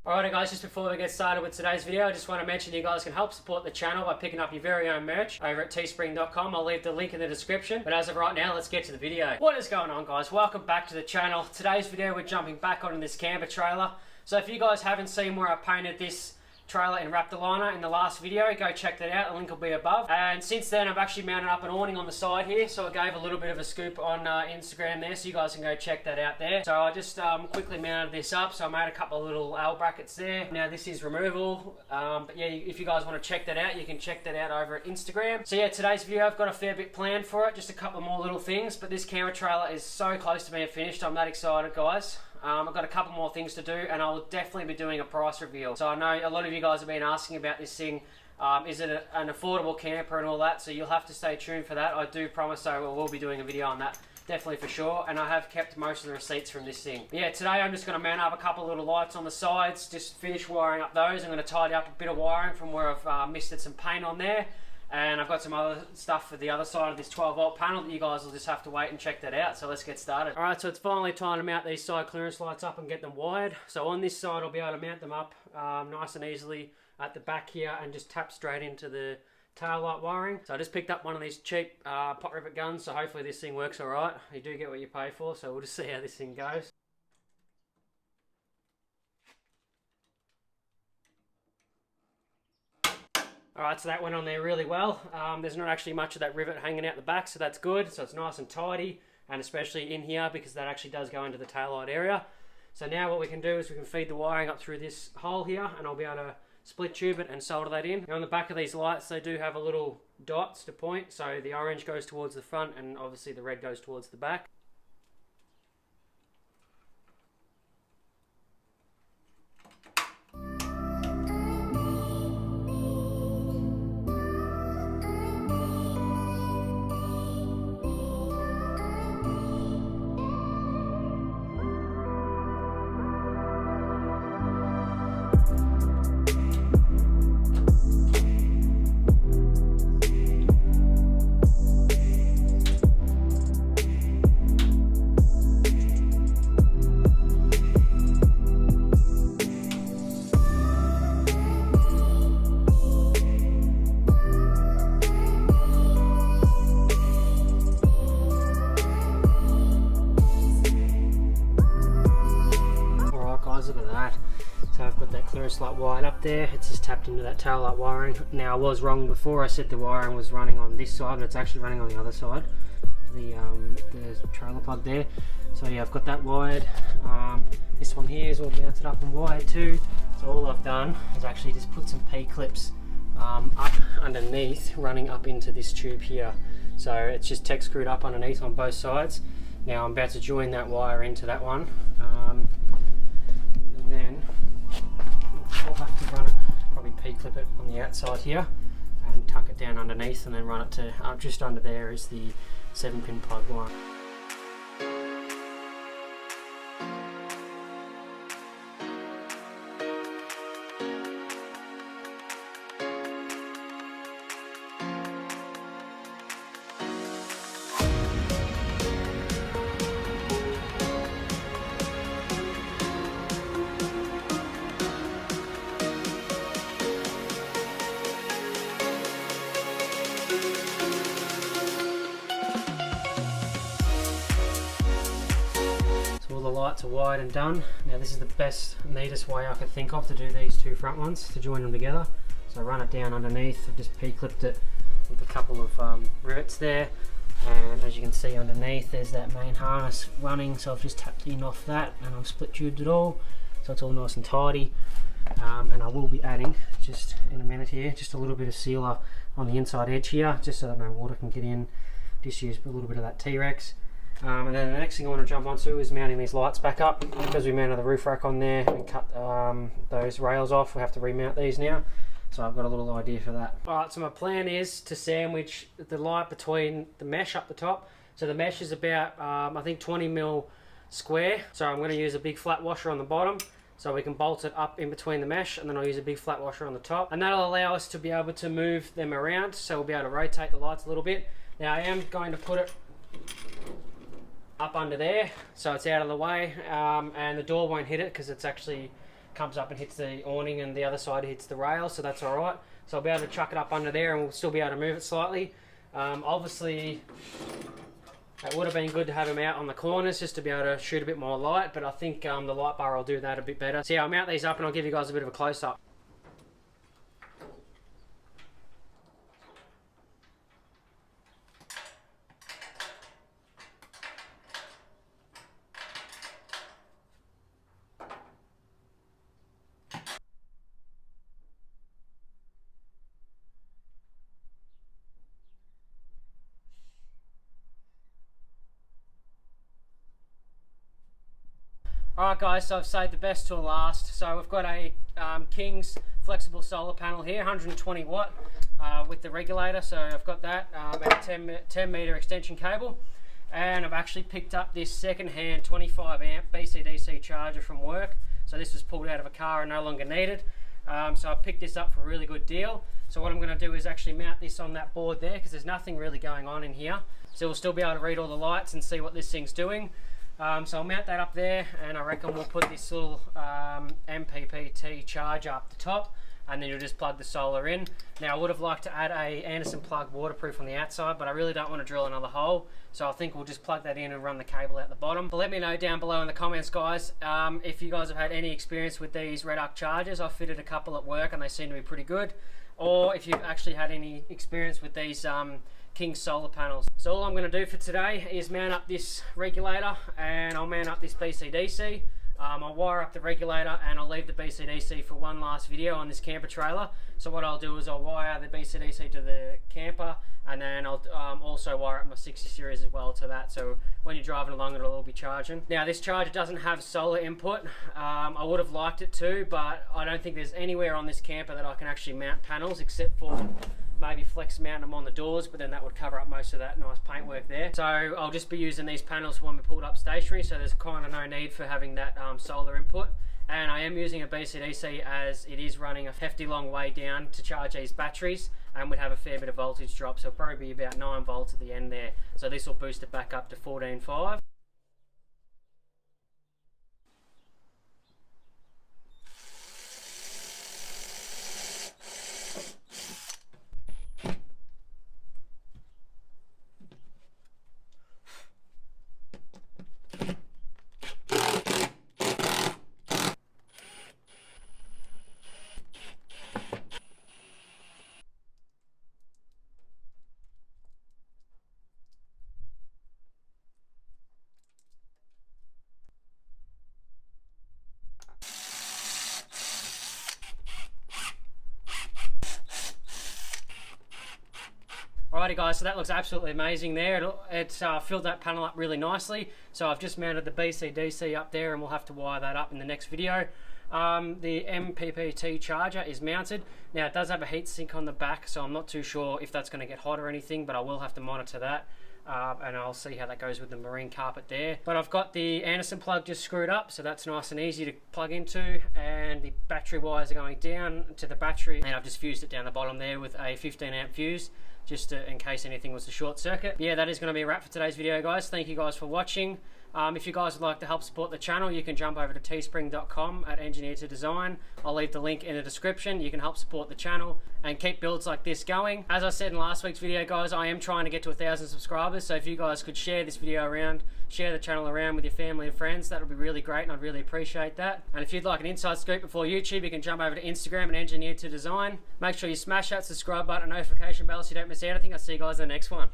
Alright guys, just before we get started with today's video, I just want to mention you guys can help support the channel by picking up your very own merch over at teespring.com. I'll leave the link in the description. But as of right now, let's get to the video. What is going on guys? Welcome back to the channel. Today's video, we're jumping back onto this camper trailer. So if you guys haven't seen where I painted this trailer in Raptor liner in the last video, go check that out, the link will be above. And since then I've actually mounted up an awning on the side here, so I gave a little bit of a scoop on Instagram there, so you guys can go check that out there. So I just quickly mounted this up, so I made a couple of little L brackets there. Now this is removable, but yeah, if you guys want to check that out, you can check that out over at Instagram. So yeah, today's video I've got a fair bit planned for it, just a couple more little things, but this camera trailer is so close to being finished. I'm that excited guys. I've got a couple more things to do, and I will definitely be doing a price reveal. So I know a lot of you guys have been asking about this thing. Is it an affordable camper and all that? So you'll have to stay tuned for that. I do promise I will be doing a video on that, definitely for sure. And I have kept most of the receipts from this thing. But yeah, today I'm just going to mount up a couple of little lights on the sides, just finish wiring up those. I'm going to tidy up a bit of wiring from where I've misted some paint on there. And I've got some other stuff for the other side of this 12 volt panel that you guys will just have to wait and check that out. So let's get started. Alright, so it's finally time to mount these side clearance lights up and get them wired. So on this side I'll be able to mount them up nice and easily at the back here and just tap straight into the tail light wiring. So I just picked up one of these cheap pot rivet guns, so hopefully this thing works alright. You do get what you pay for, so we'll just see how this thing goes. Alright, so that went on there really well. There's not actually much of that rivet hanging out the back, so that's good. So it's nice and tidy, and especially in here because that actually does go into the taillight area. So now what we can do is we can feed the wiring up through this hole here, and I'll be able to split tube it and solder that in. Now on the back of these lights, they do have a little dots to point, so the orange goes towards the front and obviously the red goes towards the back. Look at that. So I've got that clearance light wired up there. It's just tapped into that tail light wiring. Now I was wrong before. I said the wiring was running on this side, but it's actually running on the other side. The trailer plug there. So yeah, I've got that wired. This one here is all mounted up and wired too. So all I've done is actually just put some P-clips up underneath, running up into this tube here. So it's just tech screwed up underneath on both sides. Now I'm about to join that wire into that one. And then I'll have to run it, probably P-clip it on the outside here and tuck it down underneath, and then run it to just under there is the 7-pin plug wire. All the lights are wired and done. Now this is the best, neatest way I could think of to do these two front ones, to join them together. So I run it down underneath. I've just P-clipped it with a couple of rivets there, and as you can see underneath there's that main harness running, so I've just tapped in off that and I've split tubed it all, so it's all nice and tidy. And I will be adding, just in a minute here, just a little bit of sealer on the inside edge here, just so that no water can get in. Just use a little bit of that T-Rex. And then the next thing I want to jump onto is mounting these lights back up. Because we mounted the roof rack on there and cut those rails off, we have to remount these now. So I've got a little idea for that. Alright, so my plan is to sandwich the light between the mesh up the top. So the mesh is about, I think 20mm square. So I'm going to use a big flat washer on the bottom. So we can bolt it up in between the mesh, and then I'll use a big flat washer on the top. And that'll allow us to be able to move them around, so we'll be able to rotate the lights a little bit. Now I am going to put it up under there, so it's out of the way, and the door won't hit it because it's actually comes up and hits the awning, and the other side hits the rail, so that's alright. So I'll be able to chuck it up under there and we'll still be able to move it slightly. Obviously, it would have been good to have them out on the corners just to be able to shoot a bit more light, but I think the light bar will do that a bit better. So yeah, I'll mount these up and I'll give you guys a bit of a close-up. Alright guys, so I've saved the best till last. So we've got a King's flexible solar panel here, 120 watt with the regulator. So I've got that and a 10 meter extension cable. And I've actually picked up this second-hand 25 amp BCDC charger from work. So this was pulled out of a car and no longer needed. So I picked this up for a really good deal. So what I'm going to do is actually mount this on that board there, because there's nothing really going on in here. So we'll still be able to read all the lights and see what this thing's doing. So I'll mount that up there, and I reckon we'll put this little MPPT charger up the top, and then you'll just plug the solar in. Now I would have liked to add a Anderson plug waterproof on the outside, but I really don't want to drill another hole, so I think we'll just plug that in and run the cable out the bottom. But let me know down below in the comments, guys, if you guys have had any experience with these Red Arc chargers. I've fitted a couple at work and they seem to be pretty good, or if you've actually had any experience with these King's solar panels. So all I'm going to do for today is mount up this regulator, and I'll mount up this BCDC. I'll wire up the regulator and I'll leave the BCDC for one last video on this camper trailer. So what I'll do is I'll wire the BCDC to the camper, and then I'll also wire up my 60 series as well to that, so when you're driving along it'll all be charging. Now this charger doesn't have solar input. I would have liked it to, but I don't think there's anywhere on this camper that I can actually mount panels, except for maybe flex mount them on the doors, but then that would cover up most of that nice paintwork there. So I'll just be using these panels when we pulled up stationary, so there's kind of no need for having that solar input. And I am using a BCDC as it is running a hefty long way down to charge these batteries, and would have a fair bit of voltage drop, so it'll probably be about 9 volts at the end there. So this will boost it back up to 14.5. Alrighty guys, so that looks absolutely amazing there. It's filled that panel up really nicely. So I've just mounted the BCDC up there, and we'll have to wire that up in the next video. The MPPT charger is mounted. Now it does have a heat sink on the back, so I'm not too sure if that's going to get hot or anything, but I will have to monitor that. And I'll see how that goes with the marine carpet there. But I've got the Anderson plug just screwed up, so that's nice and easy to plug into, and the battery wires are going down to the battery, and I've just fused it down the bottom there with a 15 amp fuse, just in case anything was to short circuit. Yeah, that is going to be a wrap for today's video, guys. Thank you guys for watching. If you guys would like to help support the channel, you can jump over to teespring.com at Engineer to Design. I'll leave the link in the description. You can help support the channel and keep builds like this going. As I said in last week's video, guys, I am trying to get to 1,000 subscribers, so if you guys could share this video around, share the channel around with your family and friends, that would be really great, and I'd really appreciate that. And if you'd like an inside scoop before YouTube, you can jump over to Instagram and Engineer to Design. Make sure you smash that subscribe button and notification bell so you don't miss anything. I'll see you guys in the next one.